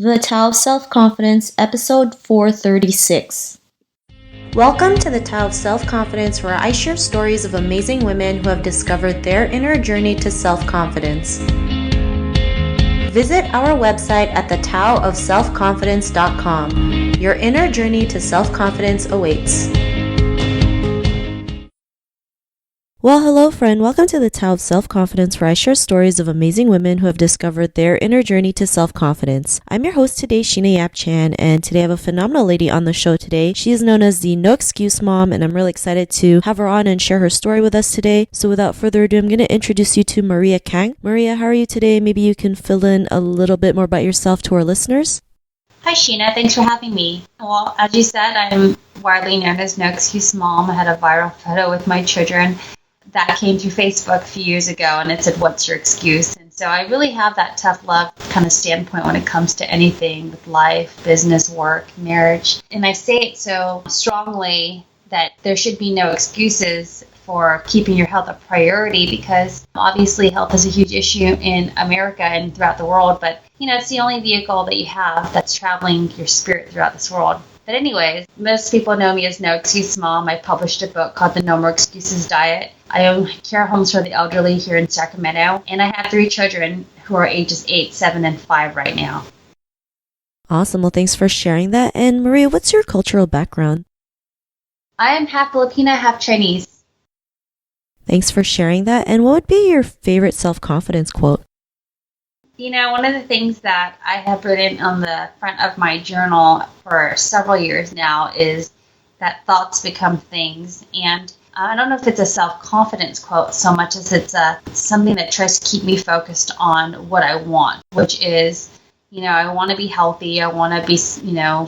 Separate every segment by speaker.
Speaker 1: The Tao of Self-Confidence, episode 436. Welcome to the Tao of Self-Confidence, where I share stories of amazing women who have discovered their inner journey to self-confidence. Visit our website at thetaoofselfconfidence.com. Your inner journey to self-confidence awaits. Well, hello friend. Welcome to the Tao of Self-Confidence, where I share stories of amazing women who have discovered their inner journey to self-confidence. I'm your host today, Sheena Yap Chan, and today I have a phenomenal lady on the show today. She is known as the No Excuse Mom, and I'm really excited to have her on and share her story with us today. So without further ado, I'm going to introduce you to Maria Kang. Maria, how are you today? Maybe you can fill in a little bit more about yourself to our listeners.
Speaker 2: Hi, Sheena. Thanks for having me. Well, as you said, I'm widely known as No Excuse Mom. I had a viral photo with my children that came through Facebook a few years ago, and it said, "What's your excuse?" And so I really have that tough love kind of standpoint when it comes to anything with life, business, work, marriage. And I say it so strongly that there should be no excuses for keeping your health a priority, because obviously health is a huge issue in America and throughout the world, but it's the only vehicle that you have that's traveling your spirit throughout this world. But anyways, most people know me as No Excuse Mom. I published a book called The No More Excuses Diet. I own care homes for the elderly here in Sacramento, and I have 3 children who are ages 8, 7, and 5 right now.
Speaker 1: Awesome. Well, thanks for sharing that. And Maria, what's your cultural background?
Speaker 2: I am half Filipina, half Chinese.
Speaker 1: Thanks for sharing that. And what would be your favorite self-confidence quote?
Speaker 2: One of the things that I have written on the front of my journal for several years now is that thoughts become things. And I don't know if it's a self-confidence quote so much as it's something that tries to keep me focused on what I want, which is, I want to be healthy. I want to be,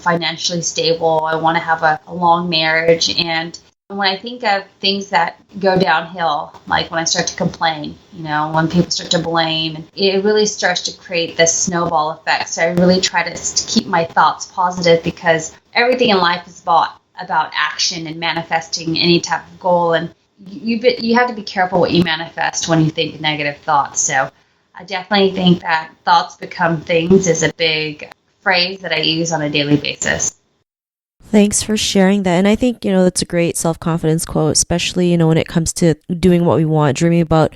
Speaker 2: financially stable. I want to have a long marriage. And when I think of things that go downhill, like when I start to complain, when people start to blame, it really starts to create this snowball effect. So I really try to keep my thoughts positive, because everything in life is about action and manifesting any type of goal. And you have to be careful what you manifest when you think negative thoughts. So I definitely think that thoughts become things is a big phrase that I use on a daily basis.
Speaker 1: Thanks for sharing that. And I think, that's a great self-confidence quote, especially, when it comes to doing what we want, dreaming about,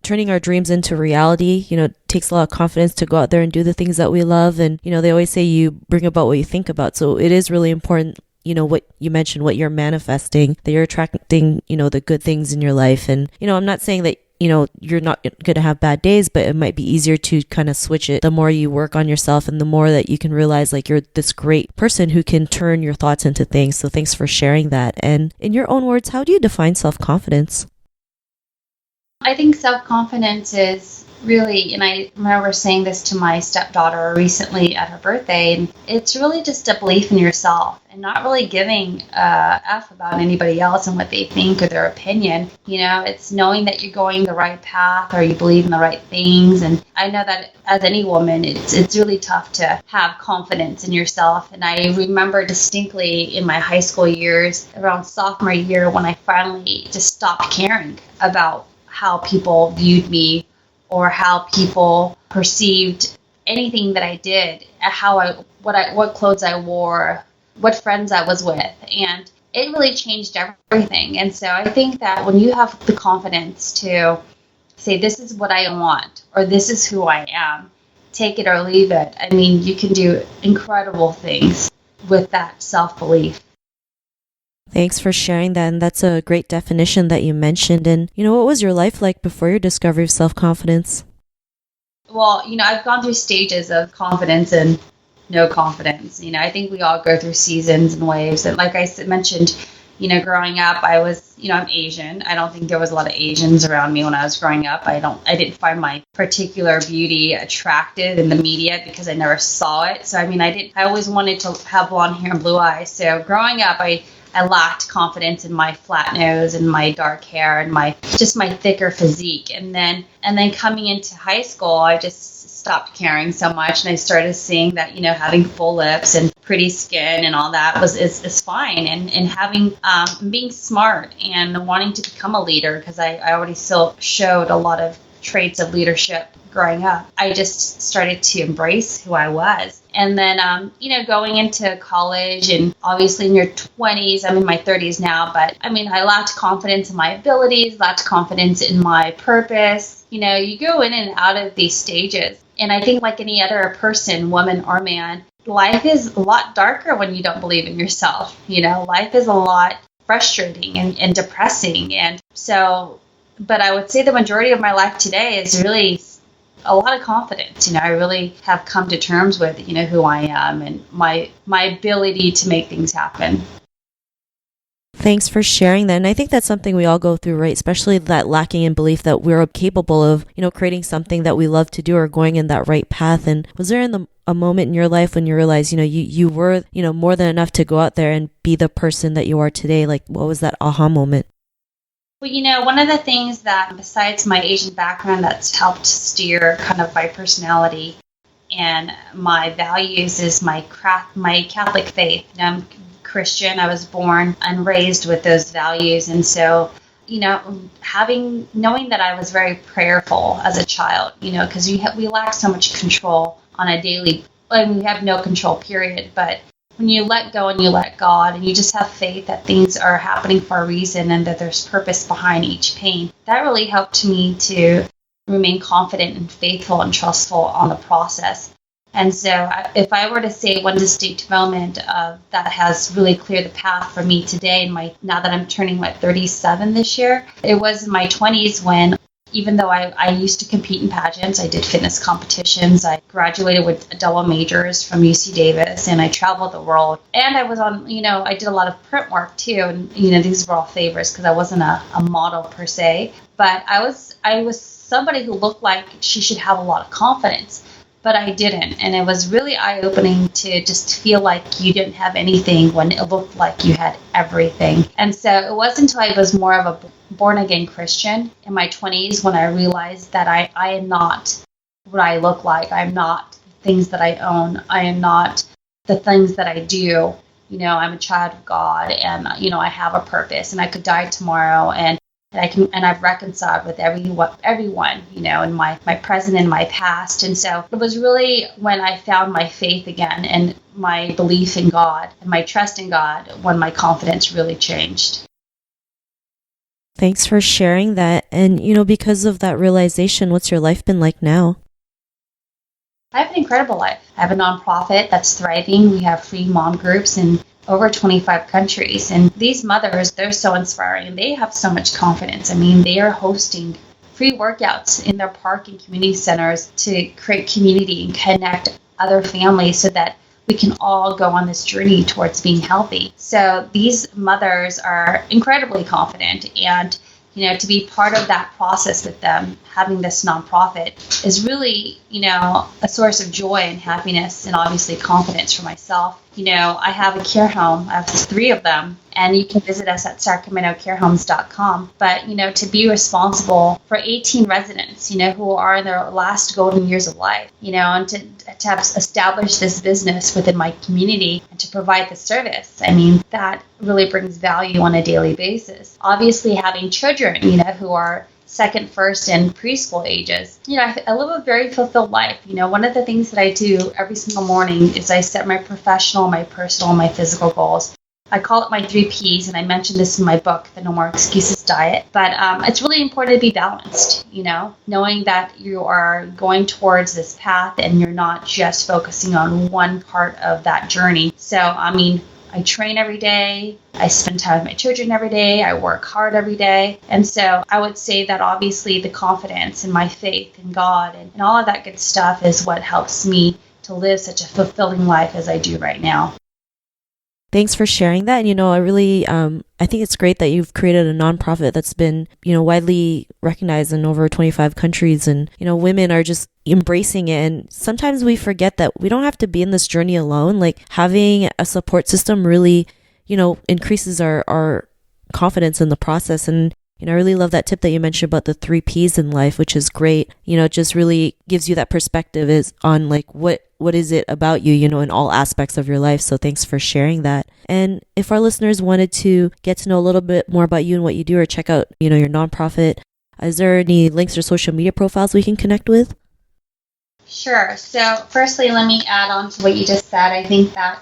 Speaker 1: turning our dreams into reality. It takes a lot of confidence to go out there and do the things that we love. And, they always say you bring about what you think about. So it is really important, what you mentioned, what you're manifesting, that you're attracting, the good things in your life. And, I'm not saying that you're not going to have bad days, but it might be easier to kind of switch it the more you work on yourself and the more that you can realize like you're this great person who can turn your thoughts into things. So thanks for sharing that. And in your own words, how do you define self-confidence?
Speaker 2: I think self-confidence is really, and I remember saying this to my stepdaughter recently at her birthday, and it's really just a belief in yourself and not really giving a F about anybody else and what they think or their opinion. It's knowing that you're going the right path or you believe in the right things. And I know that as any woman, it's really tough to have confidence in yourself. And I remember distinctly in my high school years, around sophomore year, when I finally just stopped caring about how people viewed me or how people perceived anything that I did, what clothes I wore, what friends I was with. And it really changed everything. And so I think that when you have the confidence to say, this is what I want, or this is who I am, take it or leave it. I mean, you can do incredible things with that self-belief.
Speaker 1: Thanks for sharing that. And that's a great definition that you mentioned. And, what was your life like before your discovery of self-confidence?
Speaker 2: Well, I've gone through stages of confidence and no confidence. I think we all go through seasons and waves. And like I mentioned, growing up, I was, I'm Asian. I don't think there was a lot of Asians around me when I was growing up. I didn't find my particular beauty attractive in the media because I never saw it. So, I always wanted to have blonde hair and blue eyes. So growing up, I lacked confidence in my flat nose and my dark hair and my thicker physique. And then coming into high school, I just stopped caring so much, and I started seeing that having full lips and pretty skin and all that is fine, and having being smart and wanting to become a leader, because I already still showed a lot of traits of leadership growing up. I just started to embrace who I was. And then, going into college, and obviously in your 20s, I'm in my 30s now, but I lacked confidence in my abilities, lacked confidence in my purpose. You go in and out of these stages. And I think like any other person, woman or man, life is a lot darker when you don't believe in yourself. Life is a lot frustrating and depressing. And so, but I would say the majority of my life today is really a lot of confidence. I really have come to terms with, who I am and my ability to make things happen.
Speaker 1: Thanks for sharing that. And I think that's something we all go through, right? Especially that lacking in belief that we're capable of, creating something that we love to do or going in that right path. And was there a moment in your life when you realized, you were, more than enough to go out there and be the person that you are today? Like, what was that aha moment?
Speaker 2: Well, one of the things that, besides my Asian background, that's helped steer kind of my personality and my values is my Catholic faith. I'm Christian. I was born and raised with those values. And so, knowing that I was very prayerful as a child, because we lack so much control on a daily, we have no control, period. But when you let go and you let God and you just have faith that things are happening for a reason and that there's purpose behind each pain, that really helped me to remain confident and faithful and trustful on the process. And so if I were to say one distinct moment that has really cleared the path for me today, now that I'm turning 37 this year, it was in my 20s when, even though I used to compete in pageants, I did fitness competitions, I graduated with double majors from UC Davis, and I traveled the world. And I was on, I did a lot of print work too, and, these were all favors because I wasn't a model per se. But I was somebody who looked like she should have a lot of confidence. But I didn't. And it was really eye-opening to just feel like you didn't have anything when it looked like you had everything. And so it wasn't until I was more of a born-again Christian in my 20s when I realized that I am not what I look like. I'm not the things that I own. I am not the things that I do. I'm a child of God, and, I have a purpose, and I could die tomorrow, and I've reconciled with everyone, in my present and my past. And so it was really when I found my faith again and my belief in God and my trust in God when my confidence really changed.
Speaker 1: Thanks for sharing that. And, because of that realization, what's your life been like now?
Speaker 2: I have an incredible life. I have a nonprofit that's thriving. We have free mom groups in over 25 countries. And these mothers, they're so inspiring. They have so much confidence. They are hosting free workouts in their park and community centers to create community and connect other families so that we can all go on this journey towards being healthy. So these mothers are incredibly confident, and to be part of that process with them, having this nonprofit is really, a source of joy and happiness and obviously confidence for myself. I have a care home. I have 3 of them, and you can visit us at sacramentocarehomes.com. But, to be responsible for 18 residents, who are in their last golden years of life, and to have established this business within my community and to provide the service, that really brings value on a daily basis. Obviously, having children, who are second, first, and preschool ages. I live a very fulfilled life. One of the things that I do every single morning is I set my professional, my personal, my physical goals. I call it my 3 Ps, and I mentioned this in my book, The No More Excuses Diet. But it's really important to be balanced, knowing that you are going towards this path and you're not just focusing on one part of that journey. So, I train every day. I spend time with my children every day. I work hard every day. And so I would say that obviously the confidence and my faith in God and all of that good stuff is what helps me to live such a fulfilling life as I do right now.
Speaker 1: Thanks for sharing that. And, I really, I think it's great that you've created a nonprofit that's been, widely recognized in over 25 countries. And, women are just embracing it. And sometimes we forget that we don't have to be in this journey alone. Like having a support system really, increases our confidence in the process. And, I really love that tip that you mentioned about the 3 Ps in life, which is great. It just really gives you that perspective is on like what is it about you, in all aspects of your life. So thanks for sharing that. And if our listeners wanted to get to know a little bit more about you and what you do or check out, your nonprofit, Is there any links or social media profiles we can connect with?
Speaker 2: Sure. So, firstly, let me add on to what you just said. I think that,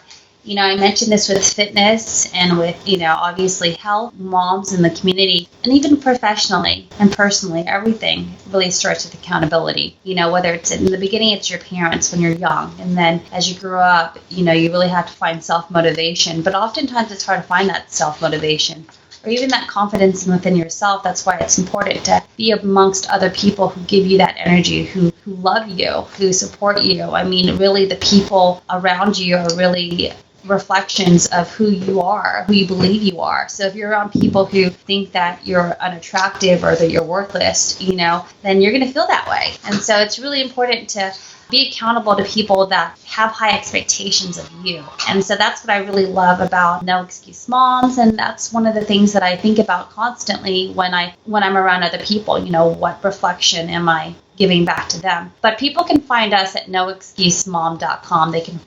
Speaker 2: I mentioned this with fitness and with, obviously health, moms in the community, and even professionally and personally, everything really starts with accountability. Whether it's in the beginning, it's your parents when you're young. And then as you grow up, you really have to find self-motivation. But oftentimes it's hard to find that self-motivation, or even that confidence within yourself. That's why it's important to be amongst other people who give you that energy, who love you, who support you. I mean, really, the people around you are really reflections of who you are, who you believe you are. So if you're around people who think that you're unattractive or that you're worthless, then you're going to feel that way. And so it's really important to be accountable to people that have high expectations of you. And so that's what I really love about No Excuse Moms. And that's one of the things that I think about constantly when I'm around other people. What reflection am I giving back to them? But people can find us at noexcusemom.com. They can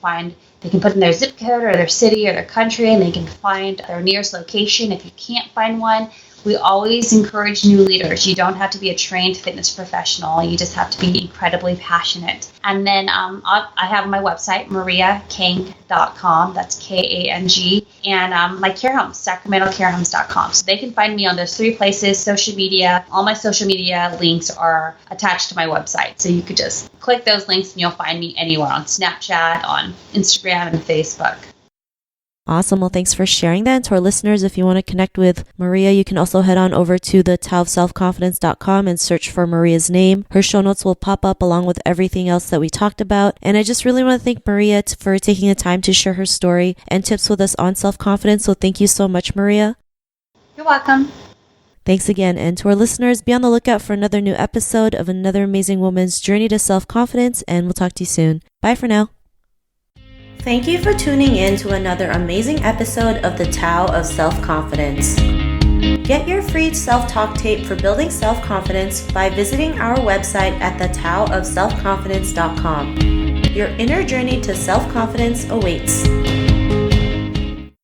Speaker 2: put in their zip code or their city or their country, and they can find their nearest location. If you can't find one, we always encourage new leaders. You don't have to be a trained fitness professional. You just have to be incredibly passionate. And then I have my website, mariakang.com. That's Kang. And my care homes, sacramentocarehomes.com. So they can find me on those 3 places. Social media, all my social media links are attached to my website. So you could just click those links and you'll find me anywhere on Snapchat, on Instagram, and Facebook.
Speaker 1: Awesome. Well, thanks for sharing that. And to our listeners, if you want to connect with Maria, you can also head on over to the taoofselfconfidence.com and search for Maria's name. Her show notes will pop up along with everything else that we talked about. And I just really want to thank Maria for taking the time to share her story and tips with us on self-confidence. So thank you so much, Maria.
Speaker 2: You're welcome.
Speaker 1: Thanks again. And to our listeners, be on the lookout for another new episode of another amazing woman's journey to self-confidence. And we'll talk to you soon. Bye for now. Thank you for tuning in to another amazing episode of the Tao of Self-Confidence. Get your free self-talk tape for building self-confidence by visiting our website at thetaoofselfconfidence.com. Your inner journey to self-confidence awaits.